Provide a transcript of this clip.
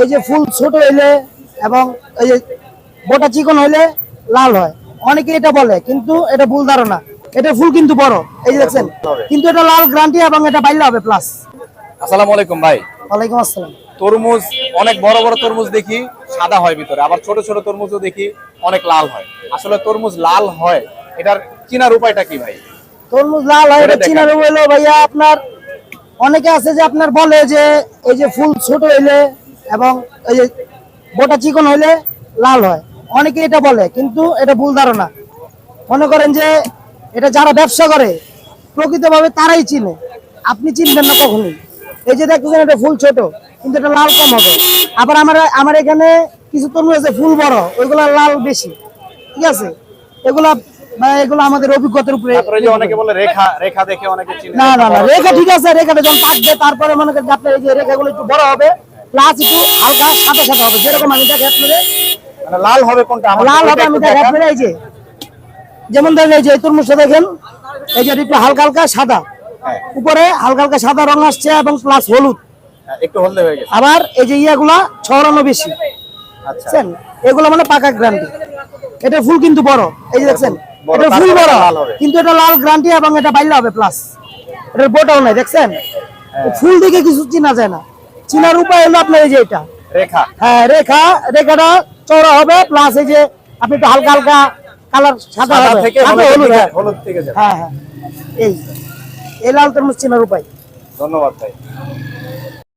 এই যে ফুল ছোট হইলে এবং এই যে বোটা চিকন হইলে লাল হয়, অনেকে এটা বলে, কিন্তু এটা ভুল ধারণা। এটা ফুল কিন্তু বড়, এই যে দেখছেন, কিন্তু এটা লাল গ্যারান্টি এবং এটা বাইলে হবে প্লাস। আসসালামু আলাইকুম ভাই। ওয়ালাইকুম আসসালাম। তরমুজ অনেক বড় বড় তরমুজ দেখি সাদা হয় ভিতরে, আবার ছোট ছোট তরমুজও দেখি অনেক লাল হয়। আসলে তরমুজ লাল হয় এটার চিনার উপায়টা কি ভাই? তরমুজ লাল হয় এটা চিনার হইলো ভাইয়া, আপনার অনেকে আছে যে আপনার বলে যে এই যে ফুল ছোট হইলে এবং এই যে বোটা চিকন হইলে লাল হয়, অনেকে এটা বলে, কিন্তু এটা ভুল ধারণা। মনে করেন যে এটা যারা ব্যবসা করে প্রকৃতভাবে তারাই চিনে, আপনি চিনবেন না কখনোই। এই যে দেখতেছেন এটা ফুল ছোট, কিন্তু এটা লাল কম হবে। আবার আমার এখানে কিছু তরমুজ আছে ফুল বড়, ওইগুলা লাল বেশি। ঠিক আছে, এগুলা এগুলো আমাদের অভিজ্ঞতার উপরে। তারপরে যে অনেকে বলে রেখা রেখা দেখে অনেকে চিনে। না না না, রেখা ঠিক আছে, রেখাটা যখন থাকবে তারপরে মনে করেন আপনার এই যে রেখাগুলো একটু বড় হবে, প্লাস একটু হালকা সাদা সাদা হবে, যেরকম আমি দেখে আপনাদের মানে লাল হবে কোনটা? লাল হবে আমি দেখে আপনাদের এই যে যেমন ধরেন এই যে তরমুজটা দেখেন, এই যে একটু হালকা হালকা সাদা, উপরে হালকা হালকা সাদা রং আসছে এবং প্লাস হলুদ, একটু হলদে হয়ে গেছে। আবার এই যে ইয়াগুলা ছড়ানো বেশি। আচ্ছা, বুঝছেন, এগুলো মানে পাকা গ্যারান্টি। এটা ফুল কিন্তু বড়, এই যে দেখছেন এটা ফুল বড়, কিন্তু এটা লাল গ্যারান্টি এবং এটা বাইলে হবে প্লাস। এটার বোটাও নাই, দেখছেন ফুল দিকে কিছু চিনা যায় না। চিনার উপায় হলো আপনার এই যে এটা রেখা। হ্যাঁ, রেখাটা চওড়া হবে, প্লাস এই যে আপনি একটু হালকা হালকা কালার সাদা হবে, থেকে হলুদ। হলুদ থেকে যাবে। হ্যাঁ হ্যাঁ, এই লাল তরমুজ চিনার উপায়। ধন্যবাদ ভাই।